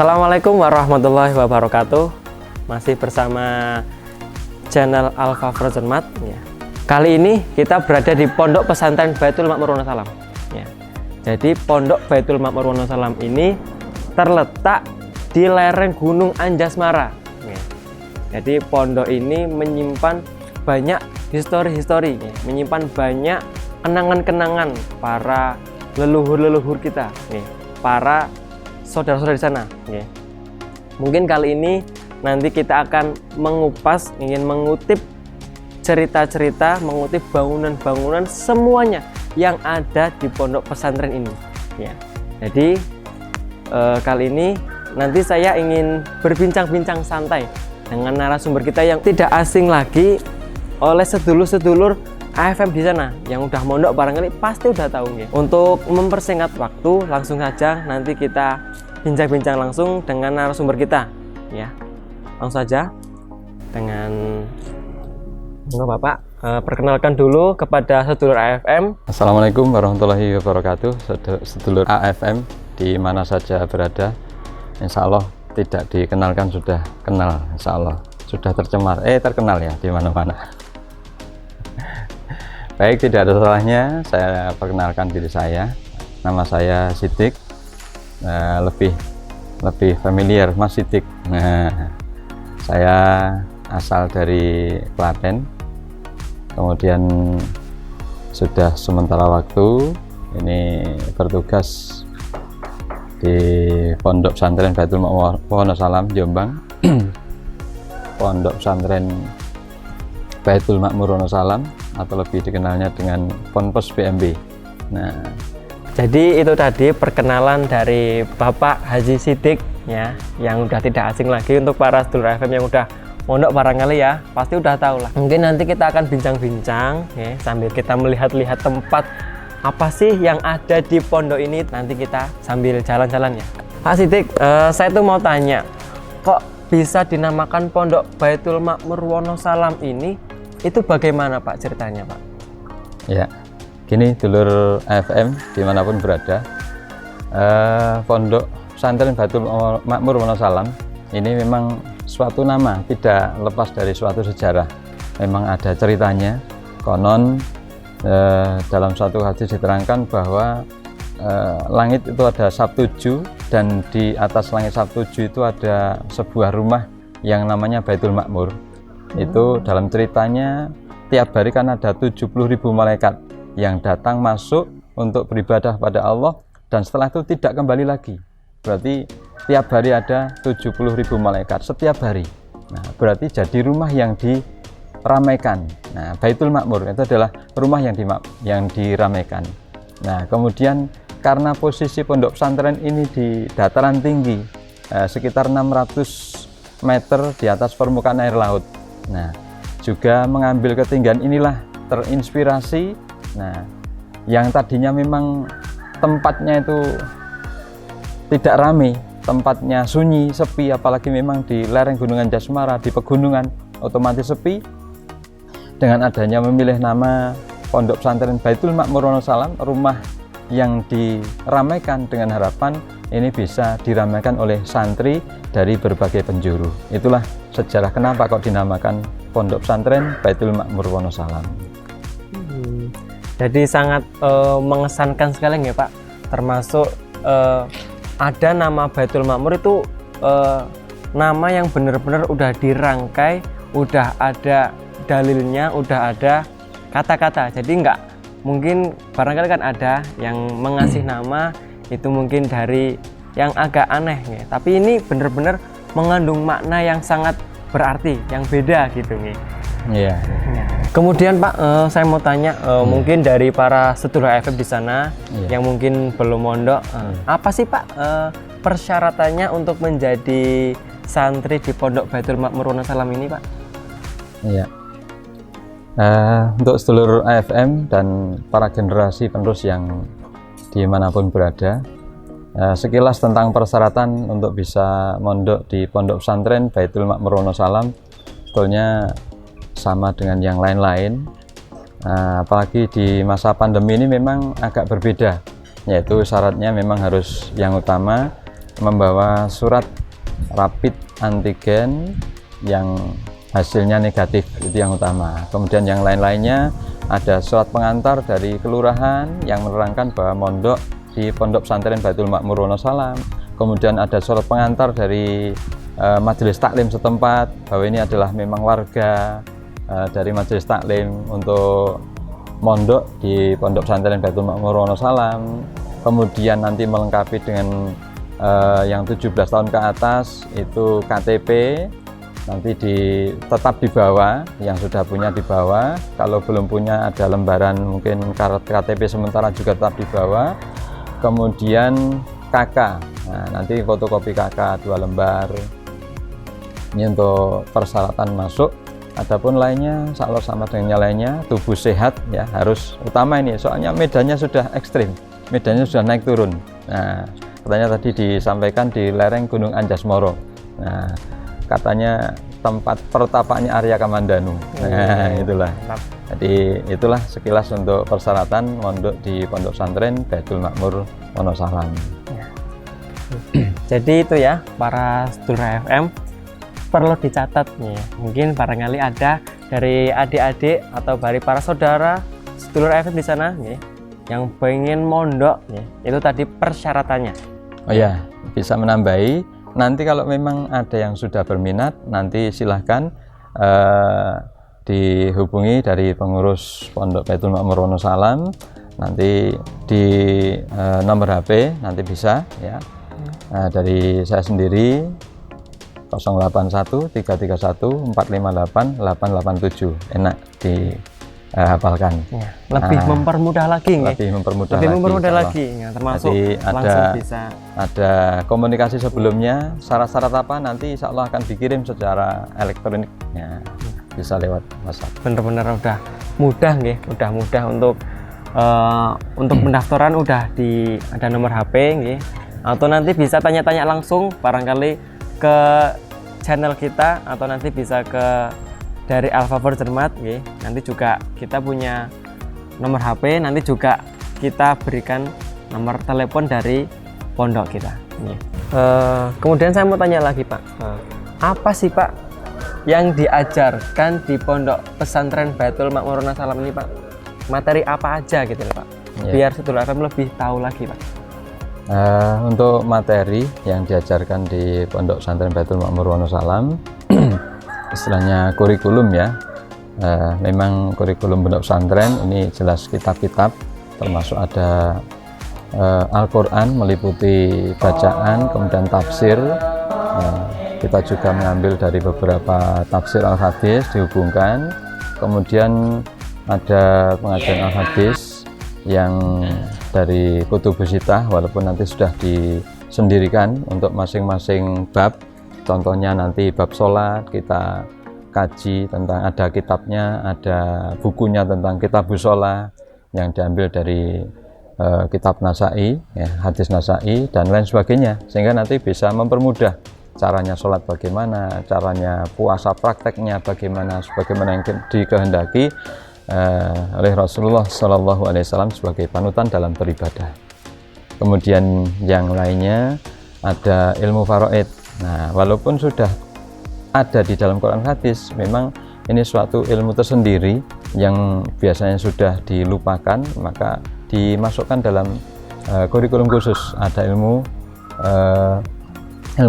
Assalamualaikum warahmatullahi wabarakatuh. Masih bersama channel Alfa Frozen Mat ya. Kali ini kita berada di Pondok Pesantren Baitul Makmur Wonosalam ya. Jadi Pondok Baitul Makmur Wonosalam ini terletak di lereng Gunung Anjasmara ya. Jadi pondok ini menyimpan banyak histori-histori ya. Menyimpan banyak kenangan-kenangan para leluhur-leluhur kita ya. Para saudara-saudara di sana ya. Mungkin kali ini nanti kita akan mengupas, ingin mengutip cerita-cerita, mengutip bangunan-bangunan semuanya yang ada di pondok pesantren ini ya. Jadi kali ini nanti saya ingin berbincang-bincang santai dengan narasumber kita yang tidak asing lagi oleh sedulur-sedulur AFM di sana yang udah mondok, barangkali pasti udah tahu ya. Untuk mempersingkat waktu, langsung saja nanti kita bincang-bincang langsung dengan narasumber kita ya. Langsung saja dengan Bapak perkenalkan dulu kepada sedulur AFM. Assalamualaikum warahmatullahi wabarakatuh. Sedulur AFM di mana saja berada, insya Allah tidak dikenalkan sudah kenal, insya Allah sudah terkenal ya di mana-mana. Baik, tidak ada salahnya saya perkenalkan diri saya. Nama saya Sidik, lebih familiar Mas Sidik. Saya asal dari Klaten, kemudian sudah sementara waktu ini bertugas di Pondok Pesantren Baitul Makmur Wonosalam Jombang. Pondok Pesantren Baitul Makmur Wonosalam atau lebih dikenalnya dengan Ponpes BMB. Nah, jadi itu tadi perkenalan dari Bapak Haji Sidik ya, yang udah tidak asing lagi untuk para sedulur AFM yang udah mondok barangkali ya, pasti udah tahu lah. Mungkin nanti kita akan bincang-bincang ya, sambil kita melihat-lihat tempat apa sih yang ada di pondok ini, nanti kita sambil jalan-jalan ya. Pak Sidik, saya tuh mau tanya, kok bisa dinamakan Pondok Baitul Makmur Wonosalam ini? Itu bagaimana Pak ceritanya Pak? Ya, gini dulur AFM dimanapun berada, Pondok Pesantren Baitul Makmur Wonosalam ini memang suatu nama, tidak lepas dari suatu sejarah. Memang ada ceritanya. Konon dalam suatu hadis diterangkan bahwa langit itu ada Sabtuju, dan di atas langit Sabtuju itu ada sebuah rumah yang namanya Baitul Makmur. Itu dalam ceritanya tiap hari kan ada 70.000 malaikat yang datang masuk untuk beribadah pada Allah, dan setelah itu tidak kembali lagi. Berarti tiap hari ada 70.000 malaikat setiap hari. Nah, berarti jadi rumah yang diramaikan. Nah, Baitul Makmur itu adalah rumah yang diramaikan. Nah, kemudian karena posisi pondok pesantren ini di dataran tinggi, sekitar 600 meter di atas permukaan air laut. Nah, juga mengambil ketinggian inilah terinspirasi. Nah, yang tadinya memang tempatnya itu tidak ramai, tempatnya sunyi, sepi, apalagi memang di lereng Gunung Anjasmara, di pegunungan, otomatis sepi. Dengan adanya memilih nama Pondok Pesantren Baitul Makmur Wonosalam, rumah yang diramaikan dengan harapan ini bisa diramaikan oleh santri dari berbagai penjuru. Itulah sejarah kenapa kok dinamakan Pondok Pesantren Baitul Makmur Wonosalam. Jadi sangat mengesankan sekali ya Pak, termasuk ada nama Baitul Makmur itu nama yang benar-benar udah dirangkai, udah ada dalilnya, udah ada kata-kata. Jadi nggak mungkin, barangkali kan ada yang mengasih nama itu mungkin dari yang agak aneh ya. Tapi ini benar-benar mengandung makna yang sangat berarti, yang beda gitu nih. Iya. Kemudian Pak, saya mau tanya, mungkin dari para sedulur AFM di sana yang mungkin belum mondok, apa sih Pak persyaratannya untuk menjadi santri di Pondok Baitul Makmur Wonosalam ini Pak? Iya. Untuk sedulur AFM dan para generasi penerus yang dimanapun berada, sekilas tentang persyaratan untuk bisa mondok di Pondok Pesantren Baitul Makmur Wonosalam sebetulnya sama dengan yang lain-lain, apalagi di masa pandemi ini memang agak berbeda, yaitu syaratnya memang harus yang utama membawa surat rapid antigen yang hasilnya negatif, itu yang utama. Kemudian yang lain-lainnya ada surat pengantar dari kelurahan yang menerangkan bahwa mondok di Pondok Pesantren Baitul Makmur Wonosalam. Kemudian ada surat pengantar dari majelis taklim setempat bahwa ini adalah memang warga dari majelis taklim untuk mondok di Pondok Pesantren Baitul Makmur Wonosalam. Kemudian nanti melengkapi dengan yang 17 tahun ke atas itu KTP, nanti tetap dibawa, yang sudah punya dibawa, kalau belum punya ada lembaran mungkin KTP sementara juga tetap dibawa. Kemudian KK, nah, nanti fotokopi KK 2 lembar, ini untuk persyaratan masuk. Adapun lainnya, insya Allah sama dengan yang lainnya, tubuh sehat ya, harus utama ini, soalnya medannya sudah ekstrim, medannya sudah naik turun. Nah, katanya tadi disampaikan di lereng Gunung Anjasmoro. Nah, katanya tempat pertapaannya Arya Kamandanu. Nah, itulah. Jadi itulah sekilas untuk persyaratan mondok di Pondok Pesantren Baitul Makmur Wonosalam. Ya. Jadi itu ya para sedulur FM, perlu dicatat nih. Mungkin barangkali ada dari adik-adik atau dari para saudara sedulur FM di sana nih, yang pengen mondok nih, itu tadi persyaratannya. Oh ya, bisa menambahi. Nanti kalau memang ada yang sudah berminat, nanti silahkan dihubungi dari pengurus Pondok Baitul Makmur Wonosalam. Nanti di nomor HP nanti bisa ya. Dari saya sendiri 081 331 458 887, enak dihafalkan. Ya, lebih mempermudah lagi nih. Lebih mempermudah lagi ya, termasuk langsung bisa. Ada komunikasi sebelumnya, syarat-syarat apa nanti insya Allah akan dikirim secara elektronik ya, bisa lewat WhatsApp. Bener-bener udah mudah nih, udah mudah untuk pendaftaran udah ada nomor HP nih, atau nanti bisa tanya-tanya langsung barangkali ke channel kita, atau nanti bisa ke dari Al-Fafrozermat nih. Nanti juga kita punya nomor HP, nanti juga kita berikan nomor telepon dari pondok kita. Kemudian saya mau tanya lagi Pak, apa sih Pak yang diajarkan di Pondok Pesantren Baitul Makmur Wonosalam ini Pak? Materi apa aja gitu Pak? Ya. Biar sedulur FM lebih tahu lagi Pak. Untuk materi yang diajarkan di Pondok Pesantren Baitul Makmur Wonosalam, istilahnya kurikulum ya. Memang kurikulum Pondok Pesantren ini jelas kitab-kitab, termasuk ada Al-Quran meliputi bacaan, kemudian tafsir. Kita juga mengambil dari beberapa tafsir Al-Hadis dihubungkan. Kemudian ada pengajian Al-Hadis yang dari Kutubus Sittah, walaupun nanti sudah disendirikan untuk masing-masing bab. Contohnya nanti bab sholat kita kaji tentang, ada kitabnya, ada bukunya tentang Kitabus Sholat yang diambil dari kitab Nasai, ya, hadis Nasai dan lain sebagainya, sehingga nanti bisa mempermudah caranya sholat bagaimana, caranya puasa prakteknya bagaimana, sebagaimana yang dikehendaki oleh Rasulullah SAW sebagai panutan dalam beribadah. Kemudian yang lainnya ada ilmu faraid. Nah, walaupun sudah ada di dalam Quran hadis, memang ini suatu ilmu tersendiri yang biasanya sudah dilupakan, maka dimasukkan dalam kurikulum khusus. Ada ilmu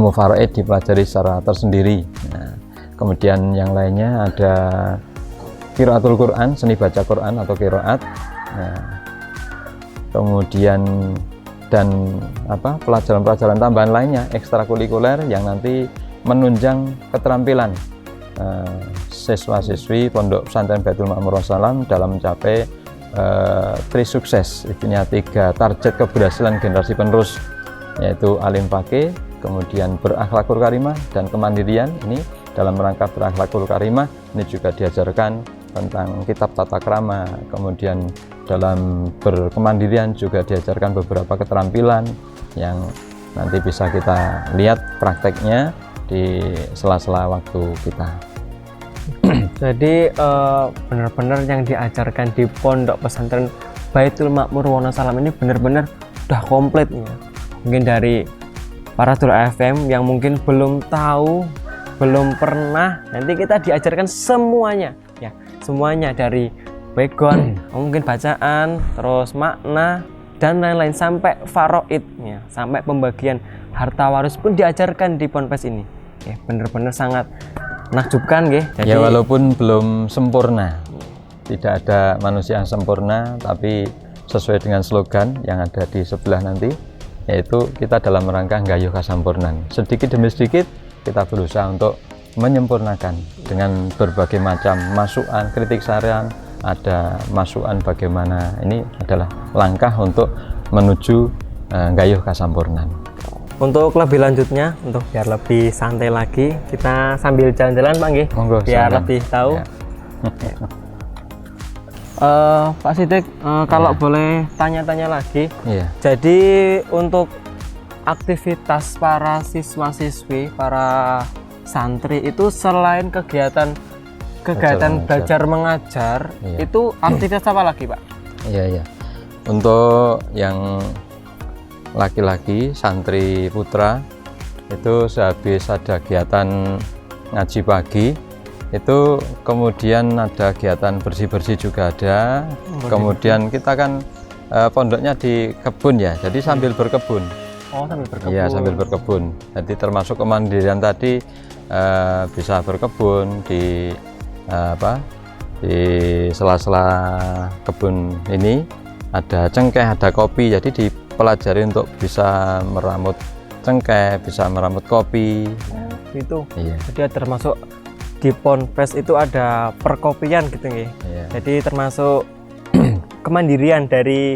faraid dipelajari secara tersendiri. Nah, kemudian yang lainnya ada qiraatul Quran, seni baca Quran atau qiraat. Nah, kemudian dan pelajaran-pelajaran tambahan lainnya ekstrakurikuler yang nanti menunjang keterampilan siswa-siswi Pondok Pesantren Baitul Makmur Wonosalam dalam mencapai sukses. Intinya 3 target keberhasilan generasi penerus, yaitu alim faqih, kemudian berakhlakul karimah dan kemandirian. Ini dalam rangka berakhlakul karimah ini juga diajarkan tentang kitab tata krama, kemudian dalam berkemandirian juga diajarkan beberapa keterampilan yang nanti bisa kita lihat prakteknya di sela-sela waktu kita. Jadi benar-benar yang diajarkan di Pondok Pesantren Baitul Makmur Wonosalam ini benar-benar udah komplit ya. Mungkin dari para dulur AFM yang mungkin belum tahu, belum pernah, nanti kita diajarkan semuanya ya, semuanya dari background, mungkin bacaan, terus makna dan lain-lain sampai faraid ya, sampai pembagian harta waris pun diajarkan di Ponpes ini. Ya, bener-bener sangat menakjubkan ya. Jadi, ya walaupun belum sempurna, tidak ada manusia yang sempurna, tapi sesuai dengan slogan yang ada di sebelah nanti, yaitu kita dalam rangka nggayuh kasampurnan. Sedikit demi sedikit kita berusaha untuk menyempurnakan dengan berbagai macam masukan, kritik saran, ada masukan bagaimana ini adalah langkah untuk menuju nggayuh kasampurnan. Untuk lebih lanjutnya, untuk biar lebih santai lagi, kita sambil jalan-jalan Pak nggih, biar lebih tahu. Ya. Pak Siddiq, kalau boleh tanya-tanya lagi, jadi untuk aktivitas para siswa-siswi, para santri itu selain kegiatan belajar mengajar, itu aktivitas apa lagi Pak? Iya. Untuk yang laki-laki, santri putra, itu sehabis ada kegiatan ngaji pagi, itu kemudian ada kegiatan bersih-bersih juga ada. Kemudian kita kan pondoknya di kebun ya, jadi sambil berkebun. Oh, sambil berkebun. Iya, sambil berkebun. Jadi termasuk kemandirian tadi bisa berkebun di di sela-sela kebun ini ada cengkeh, ada kopi, jadi dipelajari untuk bisa meramut cengkeh, bisa meramut kopi. Itu. Iya. Jadi termasuk di Ponpes itu ada perkopian gitu nggih. Iya. Jadi termasuk kemandirian dari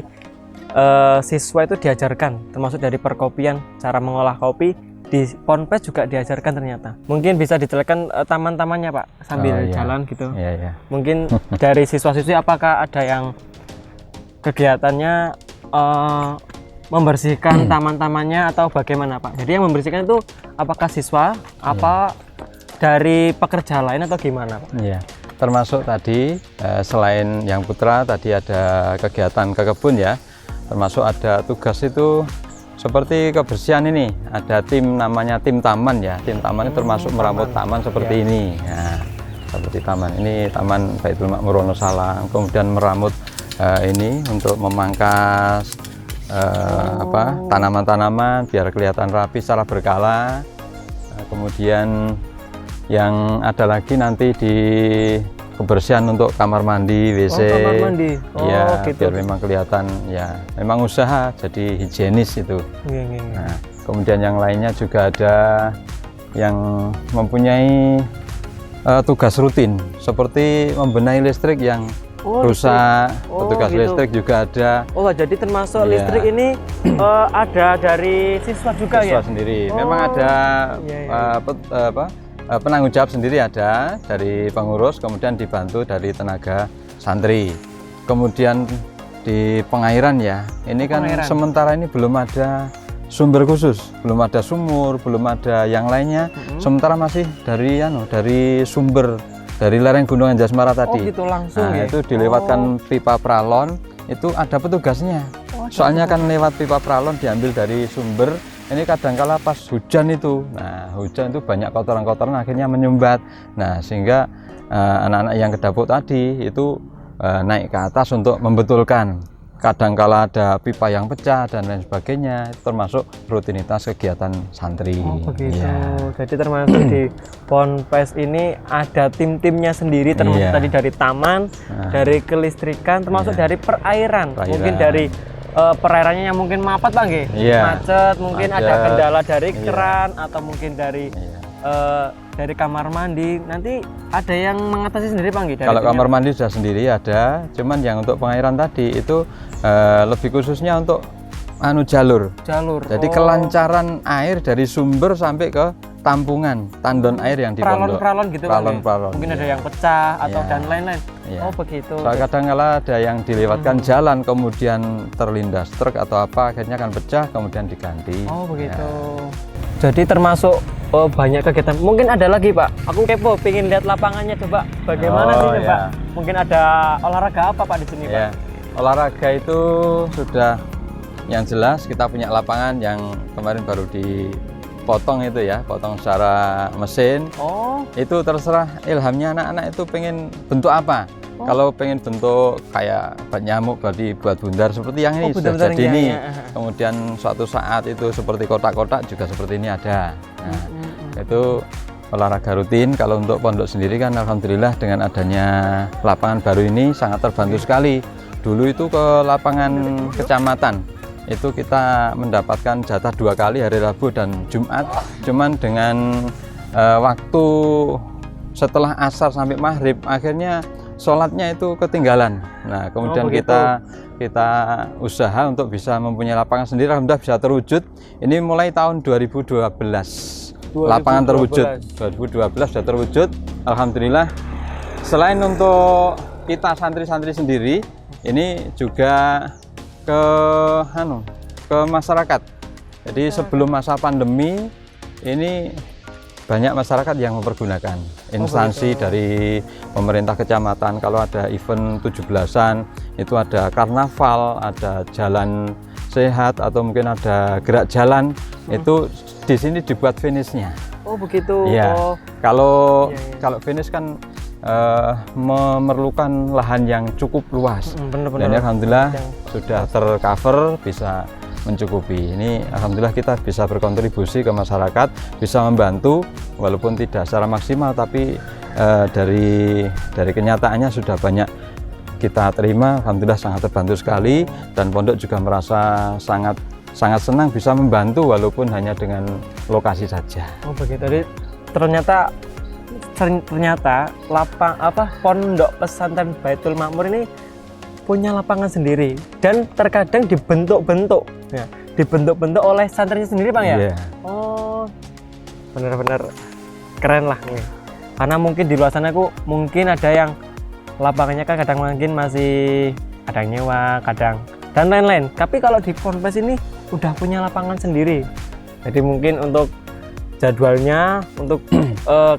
siswa itu diajarkan, termasuk dari perkopian, cara mengolah kopi di Ponpes juga diajarkan ternyata. Mungkin bisa dijelaskan taman-tamannya Pak sambil jalan gitu. Iya. Mungkin dari siswa-siswi apakah ada yang kegiatannya membersihkan taman-tamannya atau bagaimana Pak? Jadi yang membersihkan itu apakah siswa, apa dari pekerja lain atau gimana Pak? Iya, termasuk tadi selain yang putra tadi ada kegiatan ke kebun ya, termasuk ada tugas itu seperti kebersihan ini, ada tim namanya tim taman ya, tim taman itu termasuk meramut taman seperti ini. Nah, seperti taman ini, Taman Baitul Makmur Wonosalam, kemudian meramut ini untuk memangkas tanaman-tanaman biar kelihatan rapi secara berkala. Kemudian yang ada lagi nanti di kebersihan untuk kamar mandi, WC. Kamar mandi. Ya, Gitu. biar memang kelihatan ya, memang usaha jadi higienis itu. Nah, kemudian yang lainnya juga ada yang mempunyai tugas rutin seperti membenahi listrik yang rusak. Petugas listrik juga ada. Oh, jadi termasuk listrik ini ada dari siswa juga siswa sendiri. Memang ada penanggung jawab sendiri ada dari pengurus, kemudian dibantu dari tenaga santri. Kemudian di pengairan ya, ini kan sementara ini belum ada sumber khusus, belum ada sumur, belum ada yang lainnya. Sementara masih dari sumber dari lereng Gunung Anjasmara tadi. Oh gitu langsung ya? Itu dilewatkan pipa pralon, itu ada petugasnya. Soalnya kan lewat pipa pralon diambil dari sumber. Ini kadangkala pas hujan itu, nah hujan itu banyak kotoran-kotoran akhirnya menyumbat. Nah sehingga anak-anak yang kedaput tadi itu naik ke atas untuk membetulkan. Kadangkala ada pipa yang pecah dan lain sebagainya, termasuk rutinitas kegiatan santri. Oh begitu. Jadi termasuk di Ponpes ini ada tim-timnya sendiri, termasuk tadi dari taman, dari kelistrikan, termasuk dari perairan. Mungkin dari perairannya yang mungkin mapat Pak nggih, macet, mungkin ada kendala dari keran atau mungkin dari kamar mandi. Nanti ada yang mengatasi sendiri Pak nggih? Kalau kamar mandi sudah sendiri ada, cuman yang untuk pengairan tadi itu lebih khususnya untuk jalur. Jadi kelancaran air dari sumber sampai ke tampungan, tandon air yang di pondok. Pralon gitu pralon. Mungkin ada yang pecah atau dan lain-lain. Oh begitu. Kadang-kala ada yang dilewatkan jalan kemudian terlindas truk atau apa, akhirnya kan pecah kemudian diganti. Oh begitu. Jadi termasuk banyak kegiatan. Mungkin ada lagi Pak. Aku kepo, pengen lihat lapangannya coba. Bagaimana sih Pak? Mungkin ada olahraga apa Pak di sini Pak? Olahraga itu sudah Yang jelas kita punya lapangan yang kemarin baru dipotong itu ya, potong secara mesin. Oh, Itu terserah ilhamnya anak-anak itu pengen bentuk apa. Kalau pengen bentuk kayak bat nyamuk berarti buat bundar seperti yang ini sudah bundar-bundar jadi yang ini. ya. Kemudian suatu saat itu seperti kotak-kotak juga seperti ini ada. Nah, itu olahraga rutin. Kalau untuk pondok sendiri kan alhamdulillah dengan adanya lapangan baru ini sangat terbantu sekali. Dulu itu ke lapangan kecamatan itu kita mendapatkan jatah 2 kali hari Rabu dan Jumat, cuman dengan waktu setelah asar sampai maghrib akhirnya sholatnya itu ketinggalan. Nah kemudian kita usaha untuk bisa mempunyai lapangan sendiri, alhamdulillah bisa terwujud. Ini mulai tahun 2012. Lapangan terwujud 2012 sudah terwujud, alhamdulillah. Selain untuk kita santri-santri sendiri, ini juga ke masyarakat. Jadi sebelum masa pandemi ini banyak masyarakat yang mempergunakan instansi dari pemerintah kecamatan. Kalau ada event 17-an itu ada karnaval, ada jalan sehat atau mungkin ada gerak jalan, itu di sini dibuat finishnya. Oh begitu. Ya. Oh. Kalau Ya. kalau finish kan memerlukan lahan yang cukup luas. Bener-bener. Dan alhamdulillah sudah tercover, bisa mencukupi. Ini alhamdulillah kita bisa berkontribusi ke masyarakat, bisa membantu walaupun tidak secara maksimal, tapi dari kenyataannya sudah banyak kita terima. Alhamdulillah sangat terbantu sekali, dan pondok juga merasa sangat senang bisa membantu walaupun hanya dengan lokasi saja. Oh begitu. Jadi ternyata pondok pesantren Baitul Makmur ini punya lapangan sendiri dan terkadang dibentuk-bentuk oleh santrinya sendiri, Bang ya. Yeah. Oh, benar-benar keren lah nih. Karena mungkin di luar sana mungkin ada yang lapangannya kan kadang mungkin masih ada yang nyewa, kadang dan lain-lain. Tapi kalau di Ponpes ini udah punya lapangan sendiri. Jadi mungkin untuk jadwalnya, untuk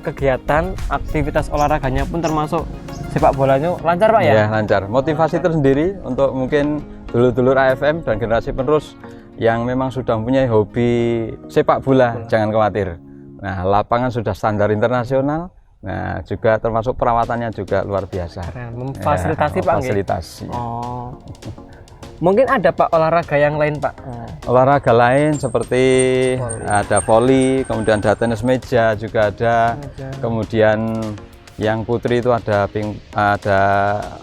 kegiatan aktivitas olahraganya pun termasuk sepak bolanya lancar, Pak ya? Ya, lancar. Motivasi tersendiri untuk mungkin dulur-dulur AFM dan generasi penerus yang memang sudah mempunyai hobi sepak bola, jangan khawatir. Nah, lapangan sudah standar internasional. Nah, juga termasuk perawatannya juga luar biasa. Keren. Memfasilitasi, Pak. Fasilitasi. Oh. Mungkin ada Pak olahraga yang lain, Pak? Olahraga lain seperti ada voli, kemudian ada tenis meja juga ada. Kemudian yang putri itu ada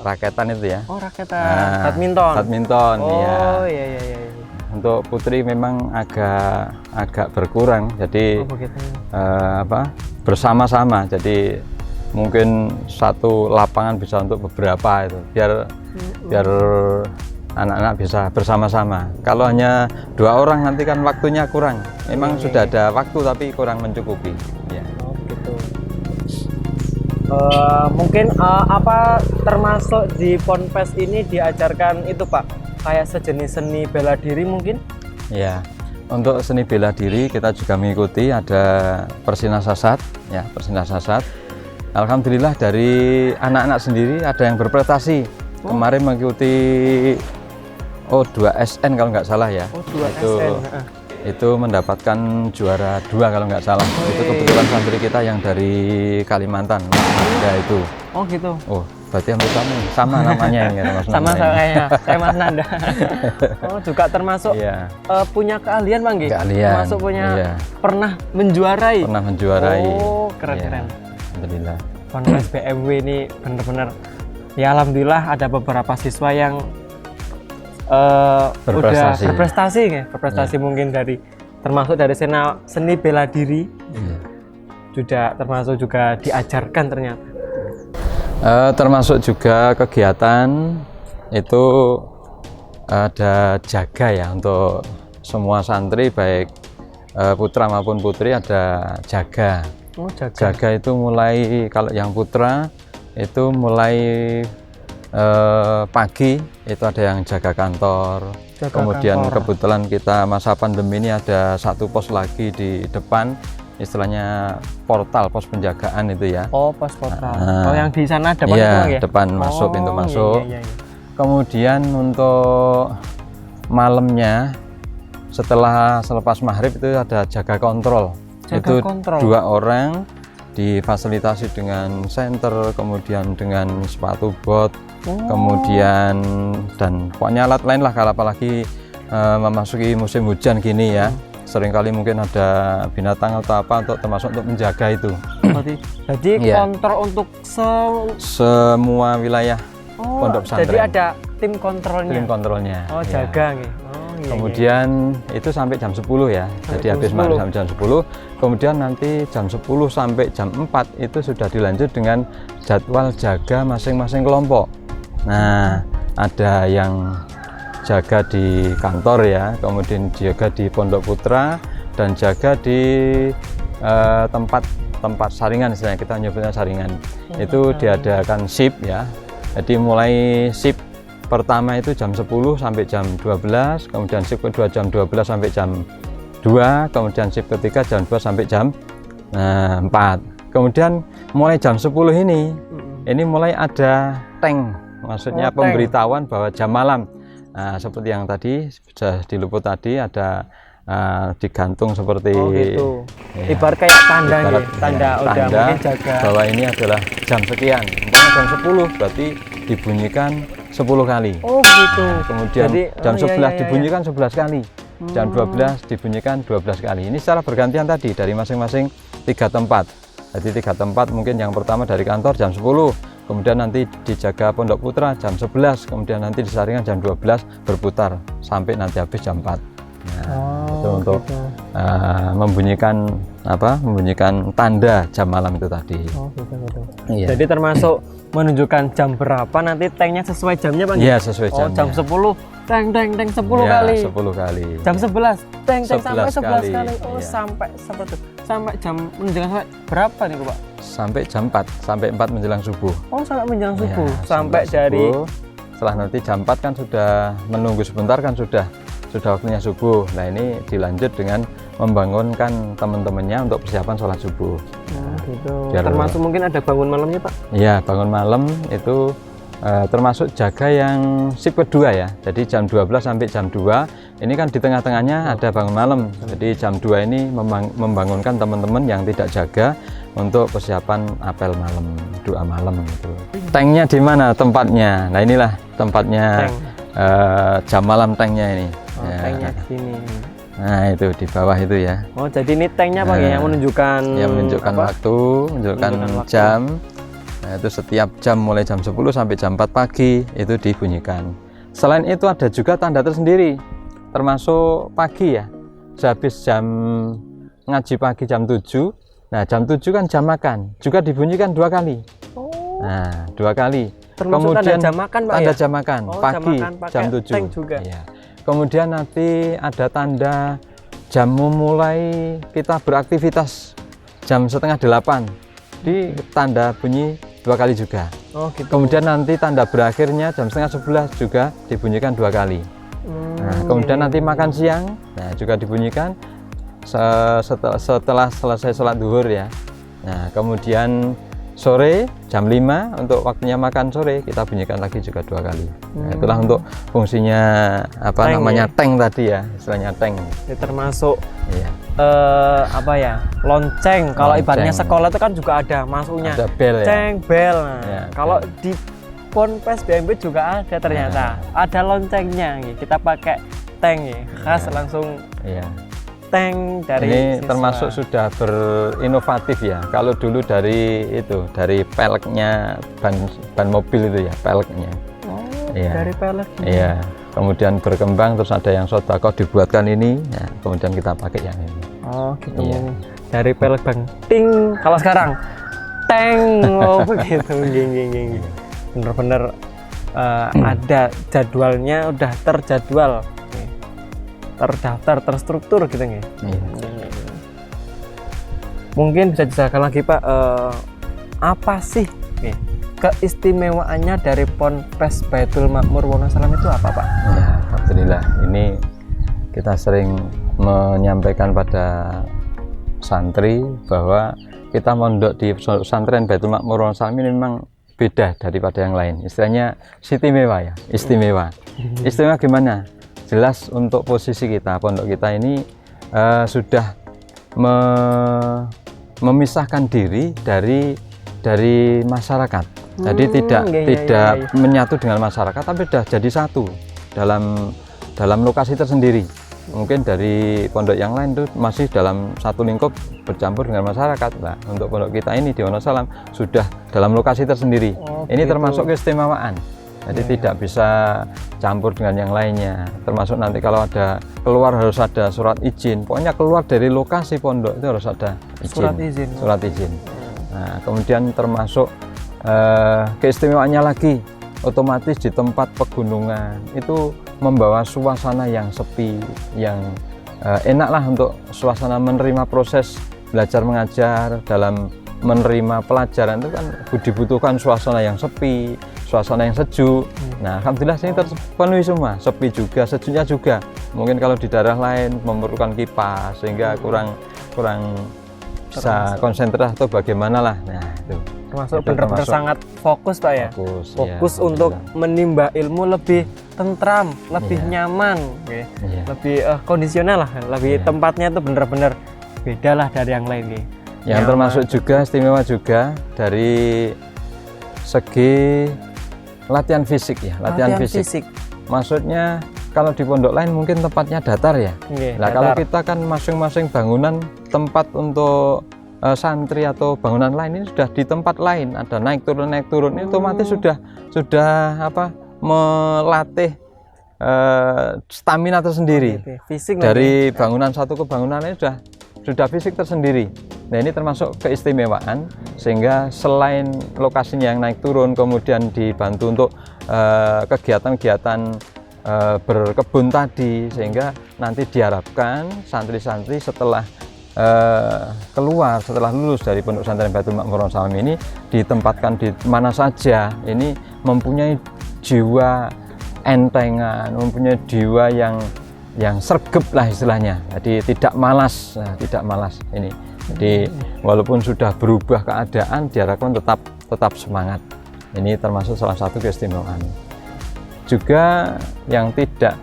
raketan itu ya. Oh, raketan. Badminton. Badminton, ya. Oh, iya. Untuk putri memang agak berkurang, jadi bersama-sama. Jadi mungkin satu lapangan bisa untuk beberapa itu, biar anak-anak bisa bersama-sama. Kalau hanya 2 orang nanti kan waktunya kurang. Memang sudah ada waktu tapi kurang mencukupi. Ya. Oh, gitu. Mungkin apa termasuk di Ponpes ini diajarkan itu, Pak? Kayak sejenis seni bela diri mungkin? Ya. Untuk seni bela diri kita juga mengikuti, ada Persinasasat, ya, Persinasasat. Alhamdulillah dari anak-anak sendiri ada yang berprestasi. Kemarin mengikuti 2 SN kalau nggak salah ya. 2 SN. Itu mendapatkan juara 2 kalau nggak salah. Itu kebetulan santri kita yang dari Kalimantan, Nanda itu. Oh gitu. Oh, berarti hampir sama namanya ya, Mas Nanda. Sama saya Mas Nanda. Oh, juga termasuk punya keahlian, Bang Gi? Keahlian. Termasuk punya pernah menjuarai. Pernah menjuarai. Oh, keren. Alhamdulillah. Ponpes BMW ini benar-benar ya, alhamdulillah ada beberapa siswa yang berprestasi mungkin termasuk dari seni bela diri. Sudah termasuk juga diajarkan ternyata. Termasuk juga kegiatan itu ada jaga ya, untuk semua santri baik putra maupun putri ada jaga. Oh, jaga. Jaga itu mulai, kalau yang putra itu mulai pagi itu ada yang jaga kantor. Kemudian kebetulan kita masa pandemi ini ada 1 pos lagi di depan, istilahnya portal, pos penjagaan itu ya. Oh, pos portal. Yang di sana depan itu ya? Depan masuk, pintu masuk. Iya. Kemudian untuk malamnya setelah selepas maghrib itu ada jaga kontrol. Itu kontrol. 2 orang difasilitasi dengan senter, kemudian dengan sepatu bot, kemudian dan pokoknya alat lain lah, kalau apalagi memasuki musim hujan gini ya. Seringkali mungkin ada binatang atau apa untuk termasuk untuk menjaga itu. Jadi kontrol untuk semua wilayah pondok pesantren. Jadi ada tim kontrolnya. Tim kontrolnya. Jaga nih. Kemudian itu sampai jam 10 ya. Jadi habis maghrib sampai jam 10. Kemudian nanti jam 10 sampai jam 4 itu sudah dilanjut dengan jadwal jaga masing-masing kelompok. Nah, ada yang jaga di kantor ya, kemudian jaga di Pondok Putra, dan jaga di tempat saringan, istilahnya kita nyebutnya saringan. Itu diadakan shift ya. Jadi mulai shift pertama itu jam 10 sampai jam 12, kemudian shift kedua jam 12 sampai jam 2, kemudian shift ketiga jam 2 sampai jam 4. Kemudian mulai jam 10 ini mulai ada tank, maksudnya pemberitahuan bahwa jam malam. Nah, seperti yang tadi sudah diliput tadi, ada digantung seperti gitu. Ya, ibarat kayak tanda tanda udah mungkin jaga bahwa ini adalah jam sekian. Jam 10 berarti dibunyikan 10 kali. Gitu. Kemudian jadi, jam 11 dibunyikan 11 kali. Jam 12 dibunyikan 12 kali. Ini secara bergantian tadi dari masing-masing 3 tempat. Jadi 3 tempat, mungkin yang pertama dari kantor jam 10, kemudian nanti dijaga Pondok Putra jam 11, kemudian nanti di saringan jam 12 berputar sampai nanti habis jam 4. Nah, itu untuk membunyikan tanda jam malam itu tadi. Iya. Jadi termasuk menunjukkan jam berapa nanti tanknya sesuai jamnya Bang? Iya, sesuai jamnya. Jam 10 tank 10 kali. 10 kali. Jam 11 tank sampai 11 kali. Iya. Sampai jam menjelang sampai berapa nih Pak? Sampai jam 4, sampai 4 menjelang subuh. Sampai menjelang subuh. Ya, sampai dari subuh. Setelah nanti jam 4 kan sudah menunggu sebentar kan sudah waktunya subuh. Nah, ini dilanjut dengan membangunkan teman-temannya untuk persiapan sholat subuh. Gitu. Termasuk mungkin ada bangun malamnya Pak? Iya, bangun malam itu termasuk jaga yang shift kedua ya. Jadi jam 12 sampai jam 2 ini kan di tengah-tengahnya ada bangun malam. Jadi jam 2 ini membangunkan teman-teman yang tidak jaga untuk persiapan apel malam, doa malam gitu. Tanknya di mana tempatnya? Nah, inilah tempatnya jam malam tanknya ini. Tanknya di sini. Nah, itu di bawah itu ya. Jadi ini tanknya Pak yang menunjukkan waktu, menunjukkan jam. Nah, itu setiap jam mulai jam 10 sampai jam 4 pagi itu dibunyikan. Selain itu ada juga tanda tersendiri, termasuk pagi ya. Sehabis jam ngaji pagi jam 7, nah jam 7 kan jam makan, juga dibunyikan 2 kali. Nah, 2 kali. Termasuk kemudian tanda jam makan Pak tanda ya? jam makan, pagi jam 7. Juga. Iya. Kemudian nanti ada tanda jam memulai kita beraktivitas jam setengah 8. Di tanda bunyi 2 kali juga. Gitu. Kemudian nanti tanda berakhirnya jam setengah 11 juga dibunyikan 2 kali. Nah, kemudian nanti makan siang, nah juga dibunyikan setelah selesai sholat duhur ya. Nah, kemudian sore jam 5 untuk waktunya makan sore kita bunyikan lagi juga 2 kali. Nah, itulah untuk fungsinya namanya tank tadi ya, istilahnya tank. Ini termasuk lonceng. Kalau ibaratnya sekolah itu kan juga ada masuknya. Ada bel ya. Bel. Nah, kalau di Ponpes BMP juga ada ternyata. Ada loncengnya. Kita pakai tank ya. Khas langsung. Tank dari ini siswa. Termasuk sudah berinovatif ya. Kalau dulu dari peleknya ban mobil itu ya, peleknya. Dari pelek. Iya. Kemudian berkembang terus ada yang sodakoh dibuatkan ini, ya, kemudian kita pakai yang ini. Gitu. Iya. Dari pelek bang, ting. Kalau sekarang, teng. Begitu, geng. Bener-bener ada jadwalnya, udah terjadwal. Terdaftar, terstruktur gitu nih. Mungkin bisa dijelaskan lagi Pak, apa sih keistimewaannya dari Ponpes Baitul Makmur Wonosalam itu apa Pak? Ya, alhamdulillah ini kita sering menyampaikan pada santri bahwa kita mondok di pesantren Baitul Makmur Wonosalam ini memang beda daripada yang lain. Istilahnya istimewa ya, istimewa. Istimewa gimana? jelas untuk posisi kita, pondok kita ini sudah memisahkan diri dari masyarakat. Jadi tidak menyatu dengan masyarakat, tapi sudah jadi satu dalam lokasi tersendiri. Mungkin dari pondok yang lain itu masih dalam satu lingkup bercampur dengan masyarakat. Nah, untuk pondok kita ini di Wonosalam sudah dalam lokasi tersendiri. Ini termasuk keistimewaan. Jadi tidak bisa campur dengan yang lainnya. Termasuk nanti kalau ada keluar harus ada surat izin. Pokoknya keluar dari lokasi pondok itu harus ada izin. Surat izin. Nah, kemudian termasuk keistimewaannya lagi, otomatis di tempat pegunungan itu membawa suasana yang sepi, yang enaklah untuk suasana menerima proses belajar mengajar. Dalam menerima pelajaran itu kan dibutuhkan suasana yang sepi, suasana yang sejuk. Nah, alhamdulillah sini terpenuhi semua, sepi juga, sejuknya juga. Mungkin kalau di daerah lain memerlukan kipas sehingga kurang bisa konsentrasi atau bagaimana lah. Nah, itu termasuk benar-benar sangat fokus Pak ya. Fokus ya, untuk menimba ilmu lebih tentram, lebih nyaman, lebih kondisional lah, lebih tempatnya itu benar-benar beda lah dari yang lain. Yang termasuk juga istimewa juga dari segi latihan fisik ya, latihan fisik. Maksudnya kalau di pondok lain mungkin tempatnya datar ya. Nah, kalau kita kan masing-masing bangunan tempat untuk santri atau bangunan lain ini sudah di tempat lain, ada naik turun ini otomatis sudah melatih stamina tersendiri. Fisik dari bangunan satu ke bangunan ini sudah fisik tersendiri. Nah, ini termasuk keistimewaan sehingga selain lokasinya yang naik turun, kemudian dibantu untuk kegiatan-kegiatan berkebun tadi, sehingga nanti diharapkan santri-santri setelah setelah lulus dari Pondok Pesantren Baitul Makmur Wonosalam ini ditempatkan di mana saja, ini mempunyai jiwa entengan, mempunyai jiwa yang sergap lah istilahnya. Jadi tidak malas, ini. Jadi walaupun sudah berubah keadaan, diharapkan tetap semangat. Ini termasuk salah satu keistimewaan. Juga yang tidak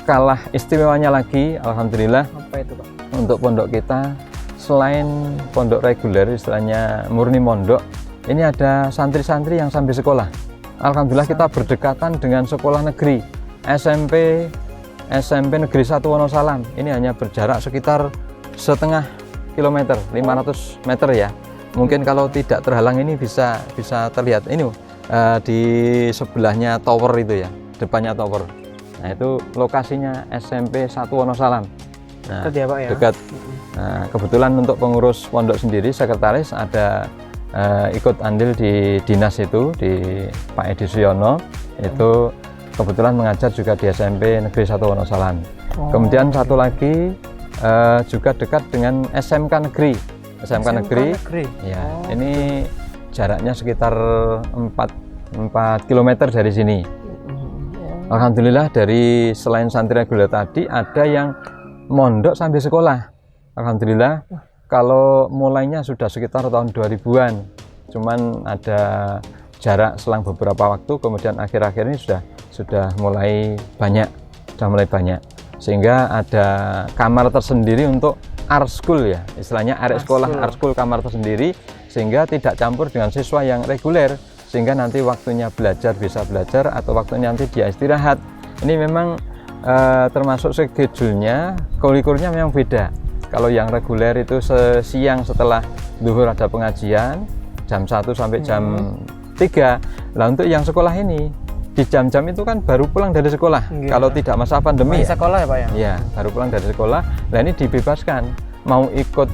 kalah istimewanya lagi, alhamdulillah. Apa itu Pak? Untuk pondok kita, selain pondok reguler istilahnya murni mondok, ini ada santri-santri yang sambil sekolah. Alhamdulillah kita berdekatan dengan sekolah negeri, SMP Negeri 1 Wonosalam. Ini hanya berjarak sekitar setengah kilometer, 500 meter ya. Mungkin kalau tidak terhalang ini bisa terlihat ini di sebelahnya tower itu ya, depannya tower. Nah, itu lokasinya SMP 1 Wonosalam. Nah, dekat ya Pak ya? Dekat. Nah, kebetulan untuk pengurus pondok sendiri, sekretaris ada ikut andil di dinas itu, di Pak Edi Suyono, itu kebetulan mengajar juga di SMP Negeri 1 Wonosalam. Kemudian satu lagi juga dekat dengan SMK Negeri. SMK Negeri. Ya, ini jaraknya sekitar 4 km dari sini. Alhamdulillah dari selain santri reguler tadi ada yang mondok sambil sekolah. Alhamdulillah kalau mulainya sudah sekitar tahun 2000-an. Cuman ada jarak selang beberapa waktu, kemudian akhir-akhir ini sudah mulai banyak. Sehingga ada kamar tersendiri untuk art school ya. Istilahnya art school kamar tersendiri, sehingga tidak campur dengan siswa yang reguler, sehingga nanti waktunya bisa belajar atau waktunya nanti dia istirahat. Ini memang termasuk schedule-nya, kurikulumnya memang beda. Kalau yang reguler itu siang setelah zuhur ada pengajian jam 1 sampai jam 3. Lah untuk yang sekolah ini di jam-jam itu kan baru pulang dari sekolah. Kalau tidak masa pandemi. Sekolah ya Pak ya? Iya, baru pulang dari sekolah. Nah, ini dibebaskan. Mau ikut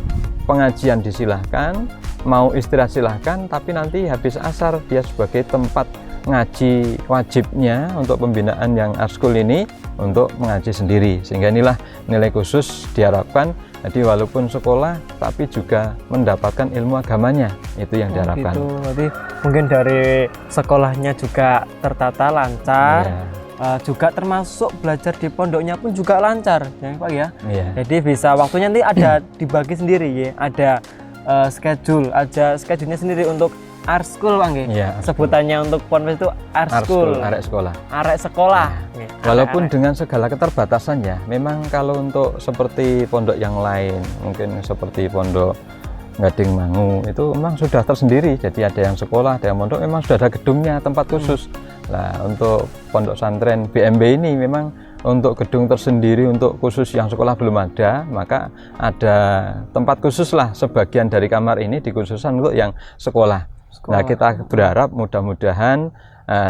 pengajian disilahkan, mau istirahat silahkan, tapi nanti habis asar dia sebagai tempat ngaji wajibnya untuk pembinaan yang art school ini untuk mengaji sendiri, sehingga inilah nilai khusus diharapkan. Jadi walaupun sekolah tapi juga mendapatkan ilmu agamanya, itu yang diharapkan. Gitu. Berarti mungkin dari sekolahnya juga tertata lancar, juga termasuk belajar di pondoknya pun juga lancar ya Pak ya. Jadi bisa waktunya nanti ada dibagi sendiri ya, ada schedule-nya sendiri untuk Art School Pak nggih. Iya. Sebutannya untuk ponpes itu Art School. Arek sekolah. Arek sekolah. Nggih, Walaupun arek-arek. dengan segala keterbatasannya, memang kalau untuk seperti pondok yang lain, mungkin seperti pondok Gading Mangu itu memang sudah tersendiri. Jadi ada yang sekolah, ada yang pondok, memang sudah ada gedungnya, tempat khusus. Nah, untuk pondok santren BMB ini memang untuk gedung tersendiri untuk khusus yang sekolah belum ada, maka ada tempat khusus lah sebagian dari kamar ini dikhususkan untuk yang sekolah. Nah, kita berharap mudah-mudahan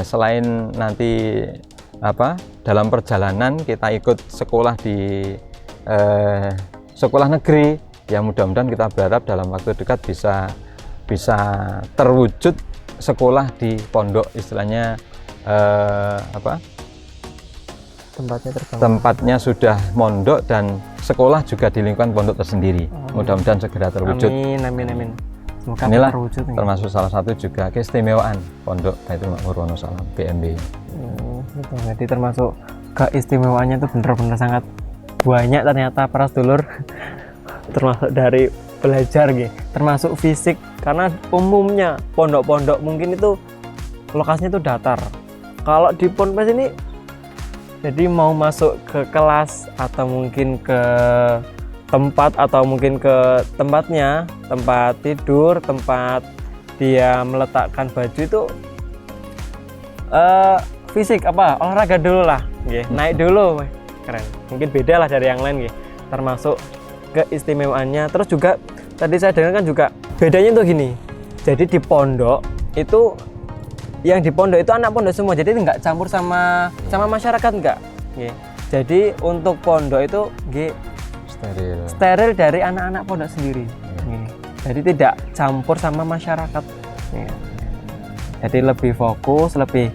selain nanti dalam perjalanan kita ikut sekolah di sekolah negeri, ya mudah-mudahan kita berharap dalam waktu dekat bisa terwujud sekolah di pondok, istilahnya tempatnya sudah mondok dan sekolah juga di lingkungan pondok tersendiri. Mudah-mudahan segera terwujud. Amin. Semoga Inilah terwujud. termasuk salah satu juga keistimewaan pondok Baitul Ma'mur Wonosalam BMB. Gitu. Jadi termasuk keistimewaannya itu benar-benar sangat banyak ternyata para sedulur. Termasuk dari belajar gitu, termasuk fisik, karena umumnya pondok-pondok mungkin itu lokasinya itu datar. Kalau di ponpes ini jadi mau masuk ke kelas atau mungkin ke tempat atau mungkin ke tempatnya, tempat tidur, tempat dia meletakkan baju itu fisik olahraga dulu lah, naik dulu, keren. Mungkin beda lah dari yang lain, termasuk keistimewaannya. Terus juga tadi saya dengar kan juga bedanya tuh gini. Jadi di pondok itu yang di pondok itu anak pondok semua, jadi nggak campur sama masyarakat nggak. Jadi untuk pondok itu steril dari anak-anak pondok sendiri. Jadi tidak campur sama masyarakat. Jadi lebih fokus, lebih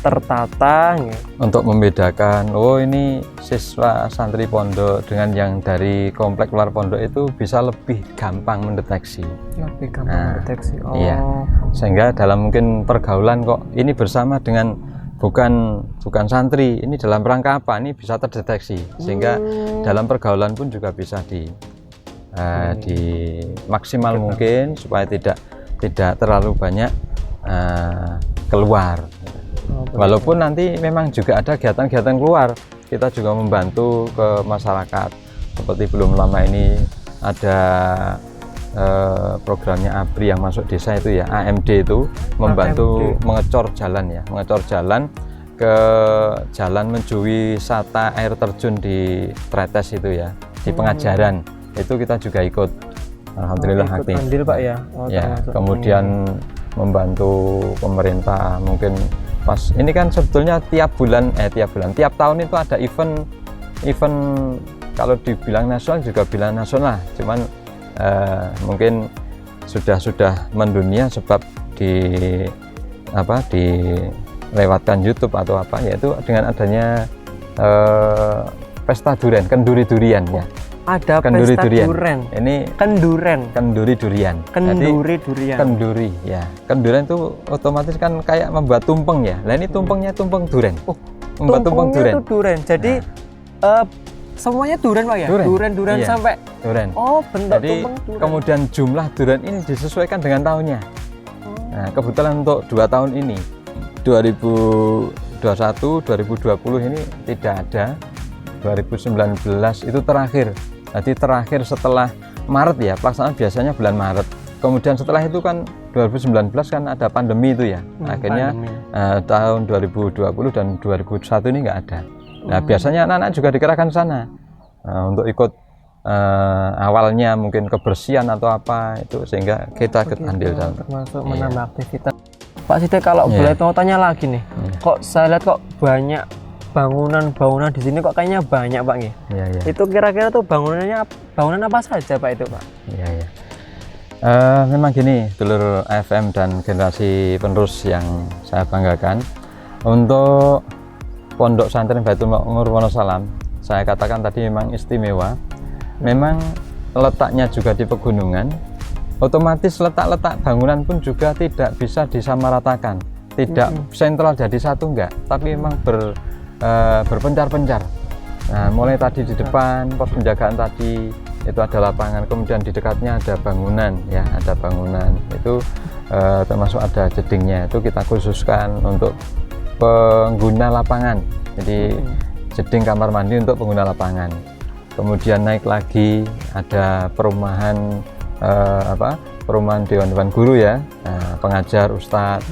tertata. Untuk membedakan, oh ini siswa santri pondok dengan yang dari komplek luar pondok itu bisa lebih gampang mendeteksi. Lebih gampang mendeteksi. Oh. Iya. Sehingga dalam mungkin pergaulan kok ini bersama dengan bukan santri, ini dalam rangka apa, ini bisa terdeteksi. Sehingga dalam pergaulan pun juga bisa di maksimal mungkin supaya tidak terlalu banyak keluar. Walaupun nanti memang juga ada kegiatan-kegiatan keluar, kita juga membantu ke masyarakat. Seperti belum lama ini ada programnya ABRI yang masuk desa itu ya, AMD itu membantu mengecor jalan ke jalan menuju wisata air terjun di Tretes itu ya, di pengajaran itu kita juga ikut. Alhamdulillah aktif. Andil Pak ya. Kemudian membantu pemerintah mungkin pas ini kan sebetulnya tiap tahun itu ada event kalau dibilang nasional juga bilang nasional, cuman mungkin sudah mendunia sebab dilewatkan YouTube atau apa, yaitu dengan adanya pesta durian, kenduri durian ya. Ada kenduri pesta durian. Ini kenduri durian. Kenduri ya. Kendurian itu otomatis kan kayak membuat tumpeng ya. Nah ini tumpengnya tumpeng durian. Membuat tumpeng durian. Itu durian. Jadi semuanya durian Pak ya. Durian iya, sampai durian. Oh, bentuk jadi tumpeng durian. Kemudian jumlah durian ini disesuaikan dengan tahunnya. Nah, kebetulan untuk 2 tahun ini 2021, 2020 ini tidak ada. 2019 itu terakhir. Jadi terakhir setelah Maret ya, pelaksanaan biasanya bulan Maret. Kemudian setelah itu kan 2019 kan ada pandemi itu ya. Akhirnya tahun 2020 dan 2021 ini nggak ada. Nah biasanya anak-anak juga dikerahkan sana untuk ikut awalnya mungkin kebersihan atau apa itu, sehingga kita ikut andil dalam termasuk menambah aktivitas. Pak Sidek kalau boleh tanya lagi nih, kok saya lihat kok banyak bangunan di sini kok kayaknya banyak Pak nih. Iya. Itu kira-kira tuh bangunan apa saja Pak itu Pak? Iya. Memang gini, dulur AFM dan generasi penerus yang saya banggakan, untuk Pondok Santren Baitul Ma'mur Wonosalam, saya katakan tadi memang istimewa. Memang letaknya juga di pegunungan, otomatis letak-letak bangunan pun juga tidak bisa disamaratakan, tidak sentral jadi satu enggak, tapi memang berpencar-pencar. Nah, mulai tadi di depan pos penjagaan tadi itu ada lapangan, kemudian di dekatnya ada bangunan ya, ada bangunan itu termasuk ada jedingnya, itu kita khususkan untuk pengguna lapangan. Jadi jeding kamar mandi untuk pengguna lapangan. Kemudian naik lagi ada perumahan perumahan dewan guru ya, pengajar, ustadz.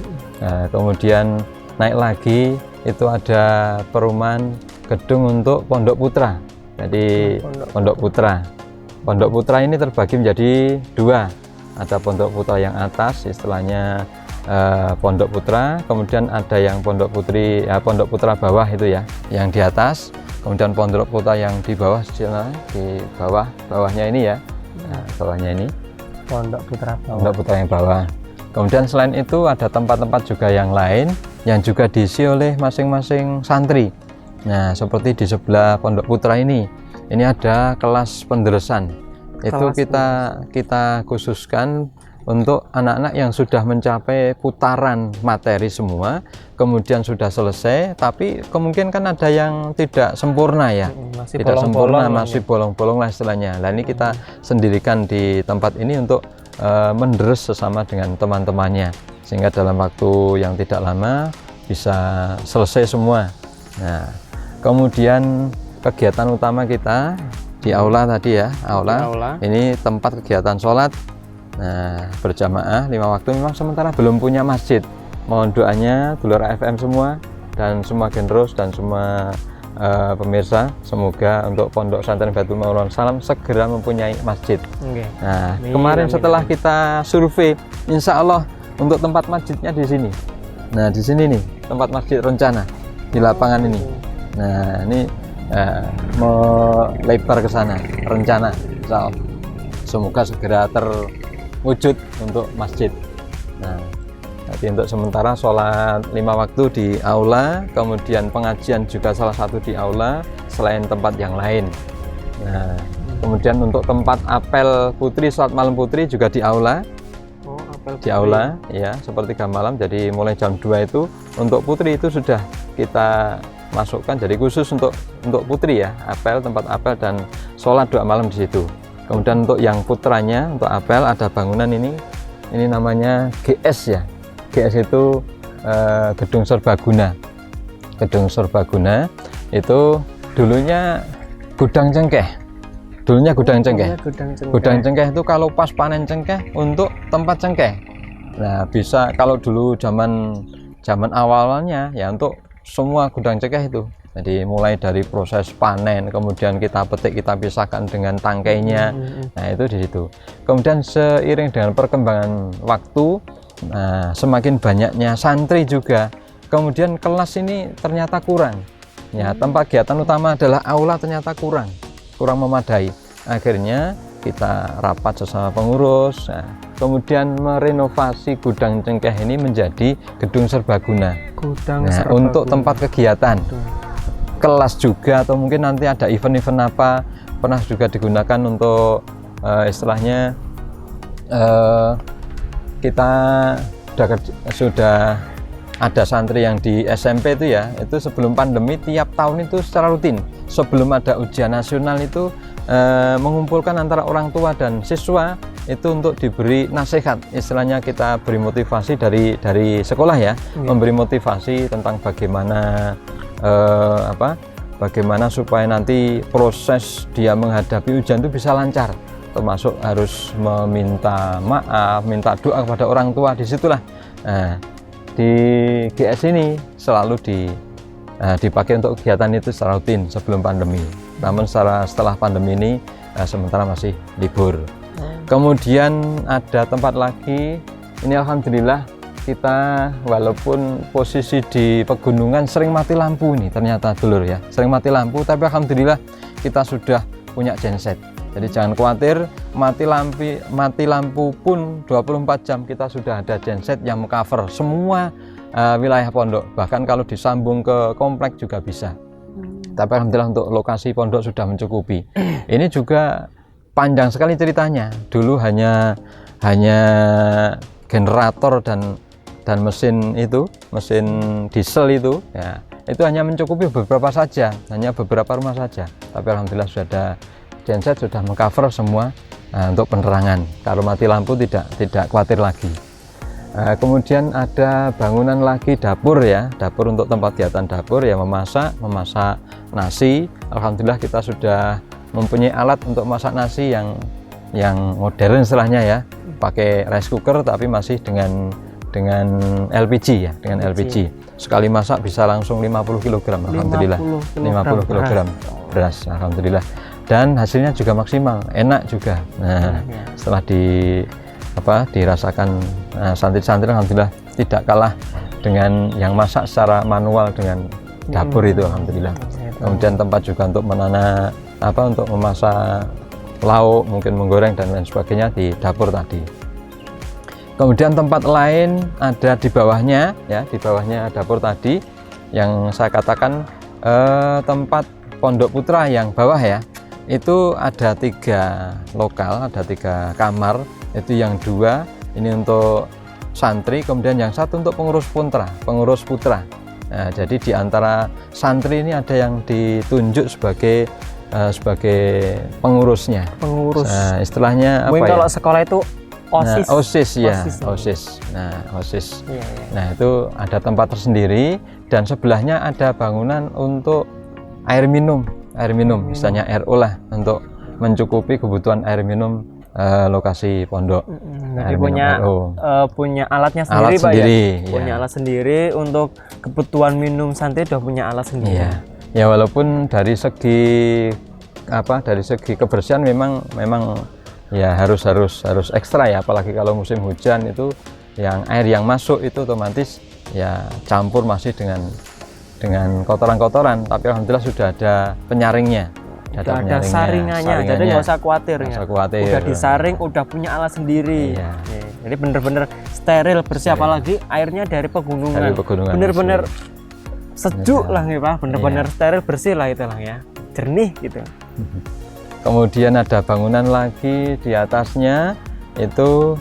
Kemudian naik lagi itu ada perumahan gedung untuk pondok putra. Jadi pondok putra ini terbagi menjadi dua. Ada pondok putra yang atas, istilahnya pondok putra, kemudian ada yang pondok putri, ya, pondok putra bawah itu ya, yang di atas, kemudian pondok putra yang di bawah, di bawahnya ini ya, bawahnya ini Pondok putra bawah. Pondok putra yang bawah. Kemudian selain itu ada tempat-tempat juga yang lain yang juga diisi oleh masing-masing santri. Nah, seperti di sebelah pondok putra ini ada kelas penderesan. Itu kita khususkan untuk anak-anak yang sudah mencapai putaran materi semua, kemudian sudah selesai, tapi kemungkinan kan ada yang tidak sempurna ya, tidak sempurna, masih bolong-bolong lah istilahnya. Nah, ini kita sendirikan di tempat ini untuk menderes sesama dengan teman-temannya, sehingga dalam waktu yang tidak lama bisa selesai semua. Nah, kemudian kegiatan utama kita di aula tadi ya, aula. Ini tempat kegiatan sholat. Nah, berjamaah 5 waktu. Memang sementara belum punya masjid. Mohon doanya dulur FM semua dan semua generos dan semua pemirsa, semoga untuk Pondok Pesantren Baitul Ma'mur Salam segera mempunyai masjid. Nah, kemarin setelah kita survei, insya Allah untuk tempat masjidnya di sini. Nah, di sini nih tempat masjid rencana di lapangan ini. Nah, ini mau lebar ke sana rencana, insya Allah. Semoga segera terwujud untuk masjid. Nah, jadi untuk sementara sholat 5 waktu di aula, kemudian pengajian juga salah satu di aula selain tempat yang lain. Nah, kemudian untuk tempat apel putri, sholat malam putri juga di aula. Di aula ya, sepertiga malam. Jadi mulai jam 2 itu untuk putri itu sudah kita masukkan, jadi khusus untuk putri ya, apel, tempat apel dan sholat doa malam di situ. Kemudian untuk yang putranya, untuk apel ada bangunan ini namanya GS ya. GS itu Gedung Serbaguna. Gedung Serbaguna itu dulunya gudang cengkeh. Gudang cengkeh itu kalau pas panen cengkeh untuk tempat cengkeh. Nah, bisa kalau dulu zaman awalnya ya untuk semua gudang cengkeh itu. Jadi mulai dari proses panen, kemudian kita petik, kita pisahkan dengan tangkainya. Nah, itu di situ. Kemudian seiring dengan perkembangan waktu, nah, semakin banyaknya santri juga, kemudian kelas ini ternyata kurang ya, tempat kegiatan utama adalah aula ternyata kurang memadai. Akhirnya kita rapat sesama pengurus, nah, kemudian merenovasi gudang cengkeh ini menjadi gedung serbaguna. Untuk tempat kegiatan kelas juga, atau mungkin nanti ada event-event apa, pernah juga digunakan untuk istilahnya kita sudah ada santri yang di SMP itu ya, itu sebelum pandemi tiap tahun itu secara rutin sebelum ada ujian nasional itu mengumpulkan antara orang tua dan siswa itu untuk diberi nasihat, istilahnya kita beri motivasi dari sekolah ya, memberi motivasi tentang bagaimana bagaimana supaya nanti proses dia menghadapi ujian itu bisa lancar, termasuk harus meminta maaf, minta doa kepada orang tua. Disitulah di GS ini selalu dipakai untuk kegiatan itu secara rutin sebelum pandemi. Namun setelah pandemi ini sementara masih libur. Kemudian ada tempat lagi, ini alhamdulillah kita walaupun posisi di pegunungan sering mati lampu nih, ternyata dulur ya, sering mati lampu, tapi alhamdulillah kita sudah punya genset. Jadi jangan khawatir, mati lampu pun 24 jam kita sudah ada genset yang mengcover semua wilayah pondok, bahkan kalau disambung ke komplek juga bisa. Tapi alhamdulillah untuk lokasi pondok sudah mencukupi. Ini juga panjang sekali ceritanya. Dulu hanya generator dan mesin diesel itu ya, itu hanya mencukupi beberapa saja, hanya beberapa rumah saja. Tapi alhamdulillah sudah ada genset, sudah mengcover semua untuk penerangan. Kalau mati lampu tidak khawatir lagi. Kemudian ada bangunan lagi dapur ya, dapur untuk tempat kegiatan dapur ya, memasak nasi. Alhamdulillah kita sudah mempunyai alat untuk masak nasi yang modern istilahnya ya, pakai rice cooker tapi masih dengan LPG ya, dengan LPG. Sekali masak bisa langsung 50 kg, alhamdulillah. 50 kg beras, alhamdulillah. Dan hasilnya juga maksimal, enak juga. Nah, setelah dirasakan santri-santri, alhamdulillah tidak kalah dengan yang masak secara manual dengan dapur itu, alhamdulillah. Kemudian tempat juga untuk untuk memasak lauk, mungkin menggoreng dan lain sebagainya di dapur tadi. Kemudian tempat lain ada di bawahnya ya, di bawahnya dapur tadi yang saya katakan tempat Pondok Putra yang bawah ya, itu ada 3 lokal, ada 3 kamar. Itu yang 2 ini untuk santri, kemudian yang 1 untuk pengurus putra. Nah, jadi di antara santri ini ada yang ditunjuk sebagai pengurusnya. Nah, istilahnya apa ya? Kalau sekolah itu OSIS. Nah, OSIS ya, OSIS. Nah, OSIS. Nah, itu ada tempat tersendiri dan sebelahnya ada bangunan untuk air minum, misalnya RO lah, untuk mencukupi kebutuhan air minum lokasi pondok. Jadi punya alatnya sendiri, Pak ya? Punya alat sendiri untuk kebutuhan minum santri, udah punya alat sendiri. Iya. Ya walaupun dari segi kebersihan memang ya harus ekstra ya, apalagi kalau musim hujan itu yang air yang masuk itu otomatis ya campur masih dengan kotoran-kotoran, tapi alhamdulillah sudah ada penyaringnya. Ada saringannya, jadi nggak usah khawatir ya. Udah disaring, udah punya alat sendiri. Iya. Jadi bener-bener steril, bersih, apalagi airnya dari pegunungan. Bener-bener sejuk lah nih Pak, bener-bener steril, bersih lah itu lah ya, jernih gitu. Kemudian ada bangunan lagi di atasnya itu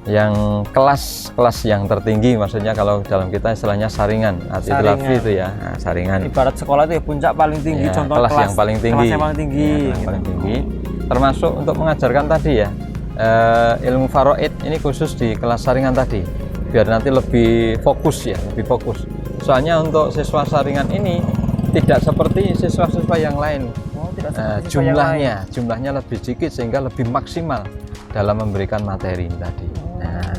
yang kelas yang tertinggi, maksudnya kalau dalam kita istilahnya saringan, itu ya. Nah, saringan. Ibarat sekolah itu ya puncak paling tinggi, ya, contoh kelas yang paling tinggi. Paling tinggi. Termasuk untuk mengajarkan tadi ya, ilmu faraid ini khusus di kelas saringan tadi, biar nanti lebih fokus. Soalnya untuk siswa saringan ini tidak seperti siswa-siswa yang lain. Jumlahnya lebih sedikit sehingga lebih maksimal dalam memberikan materi tadi. Nah,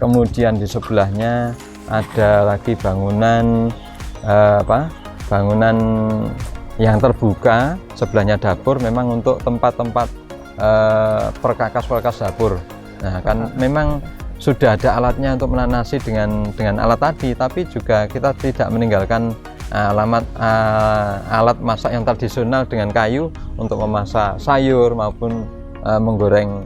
kemudian di sebelahnya ada lagi bangunan bangunan yang terbuka, sebelahnya dapur, memang untuk tempat-tempat perkakas dapur. Nah, kan memang sudah ada alatnya untuk menanasi dengan alat tadi, tapi juga kita tidak meninggalkan alat masak yang tradisional dengan kayu untuk memasak sayur maupun menggoreng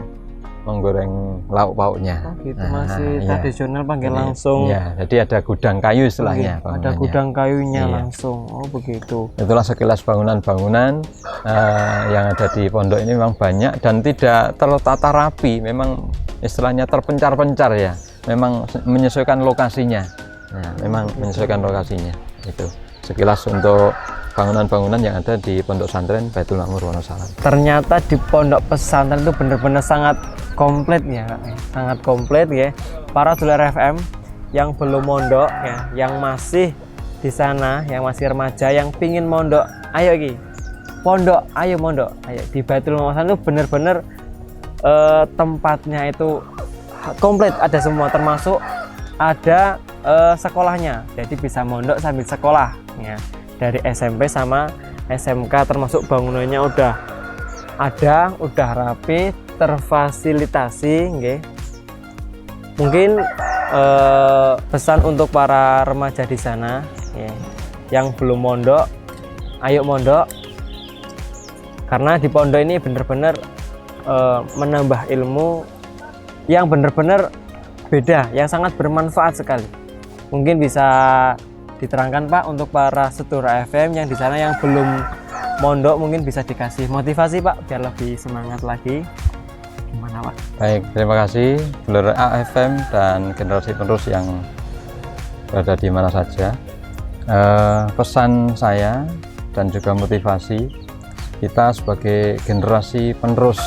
lauk pauknya. Gitu, masih tradisional panggil langsung. Ya, jadi ada gudang kayu istilahnya. Ada gudang kayunya langsung. Oh begitu. Itulah sekilas bangunan-bangunan yang ada di pondok ini memang banyak dan tidak tertata rapi. Memang istilahnya terpencar-pencar ya. Memang menyesuaikan lokasinya. Nah, memang menyesuaikan lokasinya. Itu sekilas untuk bangunan-bangunan yang ada di Pondok Pesantren Baitul Makmur Wonosalam. Ternyata di pondok pesantren itu benar-benar sangat komplit ya, sangat komplit ya. Para dulur FM yang belum mondok ya, yang masih di sana, yang masih remaja, yang pingin mondok, ayo pondok, ayo mondok, ayo di Baitul Makmur Wonosalam itu benar-benar tempatnya itu komplit, ada semua, termasuk ada sekolahnya, jadi bisa mondok sambil sekolah ya. Dari SMP sama SMK, termasuk bangunannya udah ada, udah rapi, terfasilitasi nggih. Mungkin pesan untuk para remaja di sana ya, yang belum mondok, ayo mondok, karena di pondok ini benar-benar menambah ilmu yang benar-benar beda, yang sangat bermanfaat sekali. Mungkin bisa diterangkan Pak untuk para setura FM yang di sana yang belum mondok, mungkin bisa dikasih motivasi Pak biar lebih semangat lagi. Gimana Pak? Baik, terima kasih dulur AFM dan generasi penerus yang berada di mana saja. Pesan saya dan juga motivasi kita sebagai generasi penerus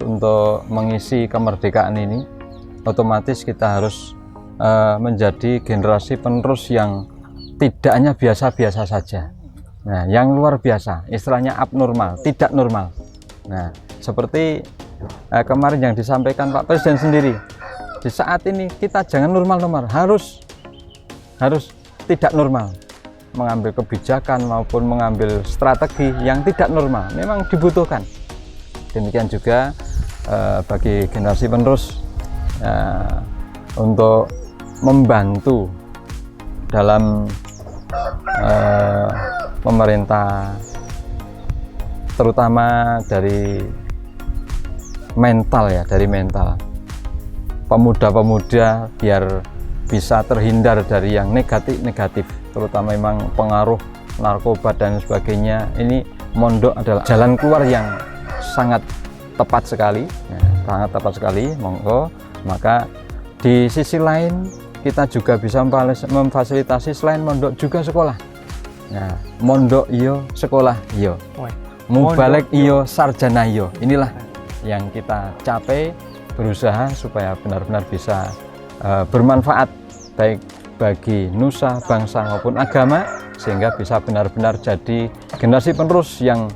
untuk mengisi kemerdekaan ini, otomatis kita harus menjadi generasi penerus yang tidak hanya biasa-biasa saja. Nah, yang luar biasa, istilahnya abnormal, tidak normal. Nah, seperti kemarin yang disampaikan Pak Presiden sendiri, di saat ini kita jangan normal-normal, harus tidak normal, mengambil kebijakan maupun mengambil strategi yang tidak normal, memang dibutuhkan. Demikian juga bagi generasi penerus untuk membantu dalam pemerintah, terutama dari mental ya, dari mental pemuda-pemuda biar bisa terhindar dari yang negatif-negatif, terutama memang pengaruh narkoba dan sebagainya. Ini mondok adalah jalan keluar yang sangat tepat sekali, ya, sangat tepat sekali. Monggo, maka di sisi lain kita juga bisa memfasilitasi selain mondok juga sekolah. Nah, mondok iyo, sekolah iyo, mubalek iyo, sarjana iyo. Inilah yang kita capai, berusaha supaya benar-benar bisa bermanfaat baik bagi nusa, bangsa maupun agama, sehingga bisa benar-benar jadi generasi penerus yang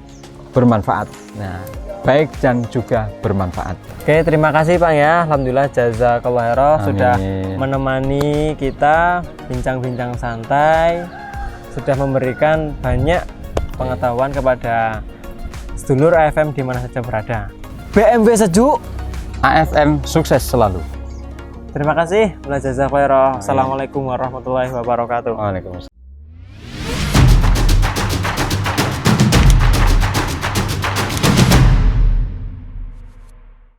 bermanfaat. Nah, baik dan juga bermanfaat. Oke, terima kasih Pak ya. Alhamdulillah jazakallah khairan sudah menemani kita bincang-bincang santai, sudah memberikan banyak pengetahuan kepada sedulur AFM di mana saja berada. BMW sejuk, AFM sukses selalu. Terima kasih. Jazakallah khairan. Assalamualaikum warahmatullahi wabarakatuh. Waalaikumsalam.